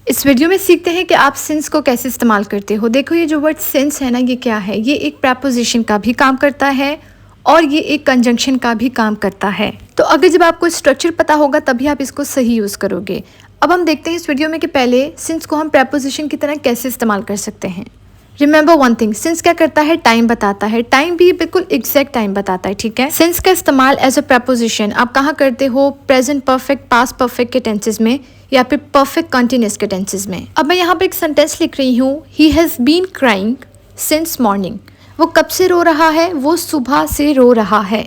इस वीडियो में सीखते हैं कि आप सिंस को कैसे इस्तेमाल करते हो। देखो ये जो वर्ड सिंस है ना, ये क्या है? ये एक प्रपोजिशन का भी काम करता है और ये एक कंजंक्शन का भी काम करता है। तो अगर जब आपको स्ट्रक्चर पता होगा तभी आप इसको सही यूज़ करोगे। अब हम देखते हैं इस वीडियो में कि पहले सिंस को हम प्रपोजिशन की तरह कैसे इस्तेमाल कर सकते हैं। रिमेंबर वन थिंग, सिंस क्या करता है? टाइम बताता है। टाइम भी बिल्कुल एग्जैक्ट टाइम बताता है, ठीक है। सिंस का इस्तेमाल एज अ प्रपोजिशन आप कहाँ करते हो? प्रेजेंट परफेक्ट, पास्ट परफेक्ट के टेंसेज में या फिर परफेक्ट कंटिन्यूअस के टेंसेज में। अब मैं यहाँ पे एक सेंटेंस लिख रही हूँ, he has been crying since morning. वो कब से रो रहा है? वो सुबह से रो रहा है।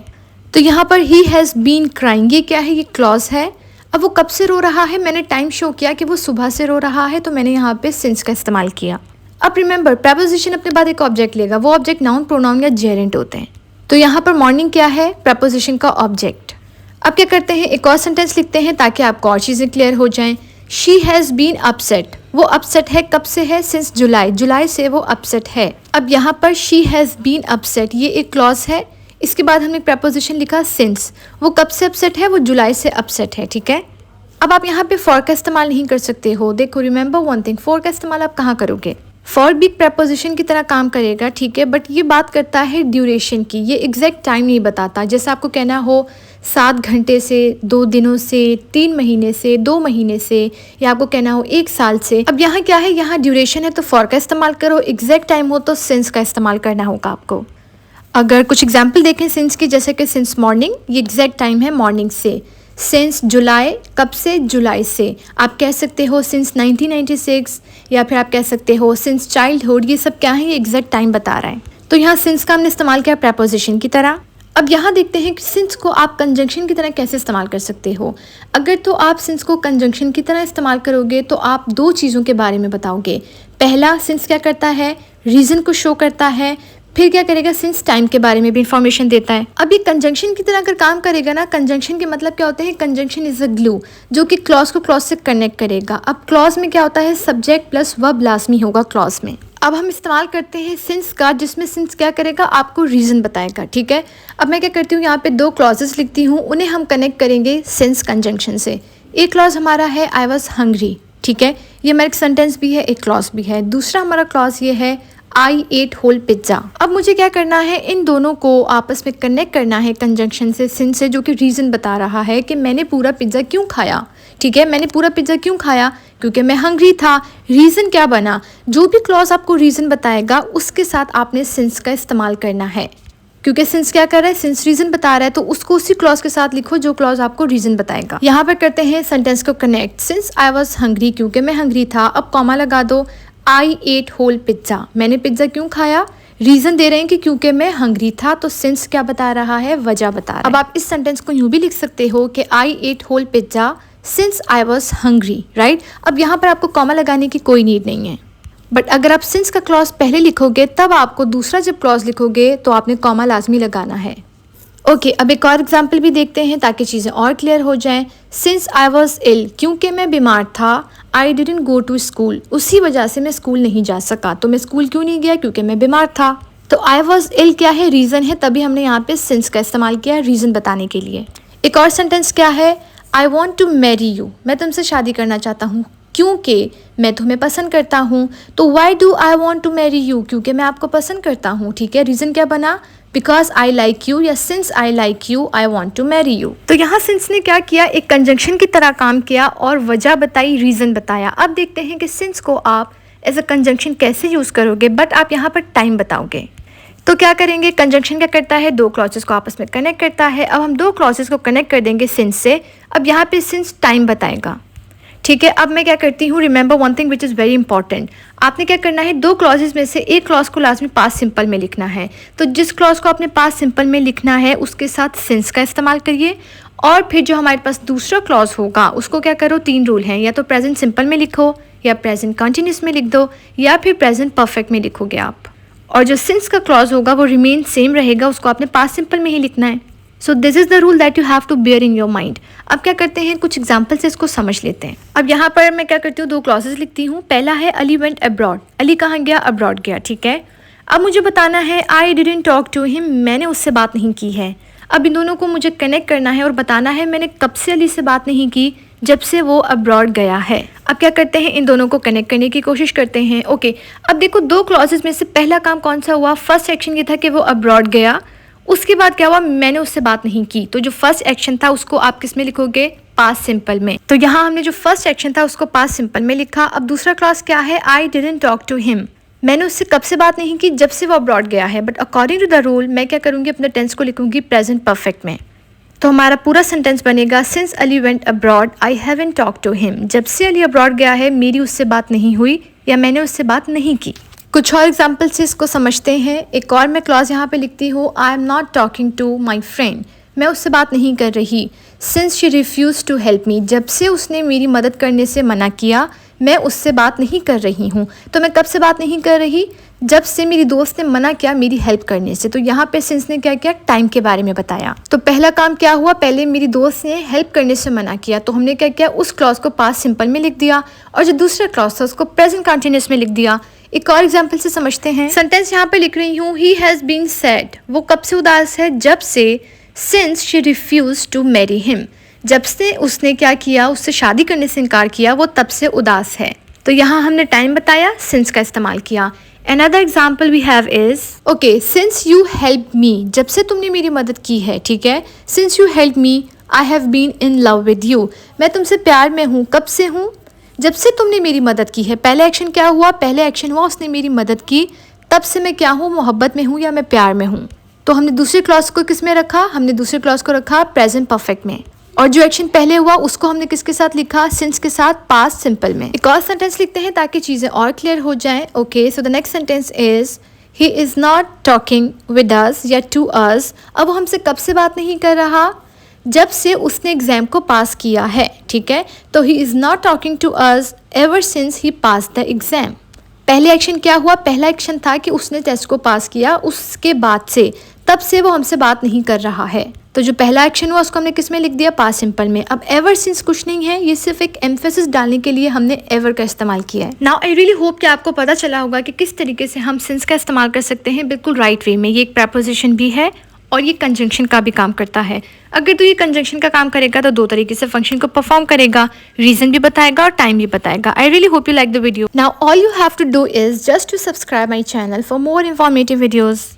तो यहाँ पर ही हैज़ बीन क्राइंग, ये क्या है? ये क्लॉज है। अब वो कब से रो रहा है? मैंने टाइम शो किया कि वो सुबह से रो रहा है, तो मैंने यहाँ पे सिंस का इस्तेमाल किया। अब रिमेंबर, प्रपोजिशन अपने बाद एक ऑब्जेक्ट लेगा, वो ऑब्जेक्ट नाउन, प्रोनाउन या जेरेंट होते हैं। तो यहाँ पर मॉर्निंग क्या है? प्रपोजिशन का ऑब्जेक्ट। अब क्या करते हैं, एक और सेंटेंस लिखते हैं ताकि आपको और चीज़ें क्लियर हो जाएं। शी हैज़ बीन अपसेट, वो अपसेट है, कब से है? सिंस जुलाई, जुलाई से वो अपसेट है। अब यहाँ पर शी हैज़ बीन अपसेट, ये एक क्लॉज है। इसके बाद हमने प्रपोजिशन लिखा सिंस, वो कब से अपसेट है? वो जुलाई से अपसेट है, ठीक है। अब आप यहाँ पे फॉर का इस्तेमाल नहीं कर सकते हो। देखो रिमेंबर वन थिंग, फॉर का इस्तेमाल आप कहाँ करोगे? फॉर भी प्रपोजिशन की तरह काम करेगा, ठीक है, बट ये बात करता है ड्यूरेशन की। ये एग्जैक्ट टाइम नहीं बताता। जैसे आपको कहना हो 7 घंटे से, 2 दिनों से, 3 महीने से, 2 महीने से, या आपको कहना हो 1 साल से। अब यहाँ क्या है? यहाँ ड्यूरेशन है तो फॉर का इस्तेमाल करो। एग्जैक्ट टाइम हो तो सिंस का इस्तेमाल करना होगा आपको। अगर कुछ एग्जाम्पल देखें सिंस की, जैसे कि सिंस मॉर्निंग, ये एग्जैक्ट टाइम है मॉर्निंग से। सिंस जुलाई, कब से? जुलाई से। आप कह सकते हो सिंस 1996, या फिर आप कह सकते हो सिंस चाइल्डहुड। ये सब क्या है? ये एग्जैक्ट टाइम बता रहा है। तो यहाँ सिंस का हमने इस्तेमाल किया प्रपोजिशन की तरह। अब यहाँ देखते हैं कि सिंस को आप कंजंक्शन की तरह कैसे इस्तेमाल कर सकते हो। अगर तो आप सिंस को कंजंक्शन की तरह इस्तेमाल करोगे तो आप 2 चीज़ों के बारे में बताओगे। पहला, सिंस क्या करता है? रीज़न को शो करता है। फिर क्या करेगा? सिंस टाइम के बारे में भी इंफॉर्मेशन देता है। अब ये कंजंक्शन की तरह अगर काम करेगा ना, कंजंक्शन के मतलब क्या होते हैं? कंजंक्शन इज अ ग्लू, जो कि क्लॉज को क्लॉज से कनेक्ट करेगा। अब क्लॉज में क्या होता है? सब्जेक्ट प्लस वर्ब लाजमी होगा क्लॉज में। अब हम इस्तेमाल करते हैं सिंस का, जिसमें सिंस क्या करेगा? आपको रीज़न बताएगा, ठीक है। अब मैं क्या करती हूँ, यहाँ पे 2 क्लॉजेस लिखती हूँ, उन्हें हम कनेक्ट करेंगे सिंस कंजंक्शन से। एक क्लॉज हमारा है आई वॉज हंग्री, ठीक है, ये हमारा एक सेंटेंस भी है, एक क्लॉज भी है। दूसरा हमारा क्लॉज ये है आई एट होल पिज्ज़ा। अब मुझे क्या करना है? इन दोनों को आपस में कनेक्ट करना है कंजंक्शन से, सिंस से, जो कि रीज़न बता रहा है कि मैंने पूरा पिज्ज़ा क्यों खाया, ठीक है। मैंने पूरा पिज्ज़ा क्यों खाया? क्योंकि मैं हंग्री था। रीज़न क्या बना? जो भी क्लॉज आपको रीज़न बताएगा उसके साथ आपने सिंस का इस्तेमाल करना है, क्योंकि सिंस क्या कर रहा है? सिंस रीज़न बता रहा है, तो उसको उसी क्लॉज के साथ लिखो जो क्लॉज आपको रीज़न बताएगा। यहाँ पर करते हैं सेंटेंस को connect. Since I was hungry, क्योंकि मैं हंग्री था। अब कॉमा लगा दो। आई एट होल पिज्ज़ा, मैंने पिज्ज़ा क्यों खाया? रीज़न दे रहे हैं कि क्योंकि मैं हंग्री था, तो सिंस क्या बता रहा है? वजह बता रहा है। अब आप इस सेंटेंस को यूँ भी लिख सकते हो कि I ate whole pizza since I was hungry, right. अब यहाँ पर आपको कॉमा लगाने की कोई नीड नहीं है, बट अगर आप सिंस का क्लॉज पहले लिखोगे तब आपको दूसरा जब क्लॉज लिखोगे तो आपने कॉमा लाजमी लगाना है। ओके, अब एक और एग्जाम्पल भी देखते हैं ताकि चीज़ें और क्लियर हो जाएं। सिंस आई वॉज इल, क्योंकि मैं बीमार था। I didn't go to school, उसी वजह से मैं स्कूल नहीं जा सका। तो मैं स्कूल क्यों नहीं गया? क्योंकि मैं बीमार था। तो आई वॉज इल क्या है? रीज़न है, तभी हमने यहाँ पे सिंस का इस्तेमाल किया रीज़न बताने के लिए। एक और सेंटेंस क्या है? I want to marry you, मैं तुमसे शादी करना चाहता हूँ क्योंकि मैं तुम्हें पसंद करता हूँ। तो why do I want to marry you, क्योंकि मैं आपको पसंद करता हूँ, ठीक है। रीज़न क्या बना? बिकॉज आई लाइक यू, या since I like you I want to marry you. तो यहाँ सिंस ने क्या किया? एक कंजंक्शन की तरह काम किया और वजह बताई, रीज़न बताया। अब देखते हैं कि सिंस को आप एज अ कंजंक्शन कैसे यूज़ करोगे, बट आप यहाँ पर टाइम बताओगे। तो क्या करेंगे? कंजंक्शन क्या करता है? 2 क्लॉजेस को आपस में कनेक्ट करता है। अब हम 2 क्लॉजेस को कनेक्ट कर देंगे सिंस से। अब यहाँ पे सिंस टाइम बताएगा, ठीक है। अब मैं क्या करती हूँ, remember one thing which is very important. आपने क्या करना है? 2 क्लॉजेस में से एक क्लॉज को लाजमी पास्ट सिंपल में लिखना है। तो जिस क्लॉज को आपने पास्ट सिंपल में लिखना है उसके साथ सिंस का इस्तेमाल करिए, और फिर जो हमारे पास दूसरा क्लॉज होगा उसको क्या करो? 3 रूल हैं, या तो प्रेजेंट सिंपल में लिखो, या प्रेजेंट कंटिन्यूस में लिख दो, या फिर प्रेजेंट परफेक्ट में लिखोगे आप। और जो सिंस का क्लॉज होगा वो रिमेन सेम रहेगा, उसको आपने पास्ट सिंपल में ही लिखना है। So this is the rule that you have to bear in your mind. अब क्या करते हैं? कुछ एग्जाम्पल से इसको समझ लेते हैं। अब यहाँ पर मैं क्या करती हूँ? 2 क्लॉजेस लिखती हूँ। पहला है अली वेंट अब्रॉड, अली कहाँ गया? अब्रॉड गया, ठीक है। अब मुझे बताना है I didn't talk to him, मैंने उससे बात नहीं की है। अब इन दोनों को मुझे कनेक्ट करना है और बताना है मैंने कब से अली से बात नहीं की, जब से वो अब्रॉड गया है। अब क्या करते हैं, इन दोनों को कनेक्ट करने की कोशिश करते हैं। ओके, अब देखो दो क्लॉजेस में से पहला काम कौन सा हुआ? फर्स्ट एक्शन ये था कि वो अब्रॉड गया। उसके बाद क्या हुआ? मैंने उससे बात नहीं की। तो जो फर्स्ट एक्शन था उसको आप किस में लिखोगे? पास्ट सिंपल में। तो यहाँ हमने जो फर्स्ट एक्शन था उसको पास्ट सिंपल में लिखा। अब दूसरा क्लॉज क्या है? I didn't talk to him. मैंने उससे कब से बात नहीं की? जब से वो अब्रॉड गया है। But according to the rule मैं क्या करूँगी? अपने टेंस को लिखूंगी प्रेजेंट परफेक्ट में। तो हमारा पूरा सेंटेंस बनेगा since Ali went abroad I haven't talk to him. जब से अली अब्रॉड गया है मेरी उससे बात नहीं हुई या मैंने उससे बात नहीं की। कुछ और एग्जाम्पल से इसको समझते हैं। एक और मैं क्लॉज यहाँ पे लिखती हूँ, I am not talking to my friend. मैं उससे बात नहीं कर रही। Since she refuse to help me. जब से उसने मेरी मदद करने से मना किया मैं उससे बात नहीं कर रही हूँ। तो मैं कब से बात नहीं कर रही? जब से मेरी दोस्त ने मना किया मेरी हेल्प करने से। तो यहाँ पे सिंस ने क्या किया? टाइम के बारे में बताया। तो पहला काम क्या हुआ? पहले मेरी दोस्त ने हेल्प करने से मना किया तो हमने क्या किया? उस क्लॉज को पास्ट सिंपल में लिख दिया और जो दूसरा क्लॉज था उसको प्रेजेंट कंटिन्यूअस में लिख दिया। एक और एग्जाम्पल से समझते हैं। सेंटेंस यहाँ पे लिख रही हूँ, ही हैज़ बीन सैड। वो कब से उदास है? जब से। Since she refuse to marry him. जब से उसने क्या किया? उससे शादी करने से इनकार किया, वो तब से उदास है। तो यहाँ हमने टाइम बताया, सिंस का इस्तेमाल किया। Another example we have is, okay, since you helped me, जब से तुमने मेरी मदद की है, ठीक है। Since you helped me, I have been in love with you. मैं तुमसे प्यार में हूँ। कब से हूँ? जब से तुमने मेरी मदद की है। पहला एक्शन क्या हुआ? पहले एक्शन हुआ उसने मेरी मदद की, तब से मैं क्या हूँ? मोहब्बत में हूँ या मैं प्यार में हूँ। तो हमने दूसरे क्लॉज को किस में रखा? हमने दूसरे क्लॉज को रखा प्रेजेंट परफेक्ट में। और जो एक्शन पहले हुआ उसको हमने किसके साथ लिखा? सिंस के साथ, पास्ट सिंपल में। एक और सेंटेंस लिखते हैं ताकि चीज़ें और क्लियर हो जाएं। Okay, so the next sentence is, he is not talking with us या टू अस। अब वो हमसे कब से बात नहीं कर रहा? जब से उसने एग्जाम को पास किया है, ठीक है। तो he is not talking to us ever since he pass the exam. पहले एक्शन क्या हुआ? पहला एक्शन था कि उसने टेस्ट को पास किया, उसके बाद से, तब से वो हमसे बात नहीं कर रहा है। तो जो पहला एक्शन हुआ उसको हमने किस में लिख दिया? पास्ट सिंपल में। अब एवर सिंस कुछ नहीं है, ये सिर्फ एक एम्फेसिस डालने के लिए हमने एवर का इस्तेमाल किया है। नाउ आई रियली होप कि आपको पता चला होगा कि किस तरीके से हम सिंस का इस्तेमाल कर सकते हैं बिल्कुल राइट वे में। ये एक प्रेपोजिशन भी है और ये कंजंक्शन का भी काम करता है। अगर तो ये कंजंक्शन का काम करेगा तो दो तरीके से फंक्शन को परफॉर्म करेगा, रीजन भी बताएगा और टाइम भी बताएगा। I really hope you like the video. Now all you have to do is just to subscribe my channel for more informative videos.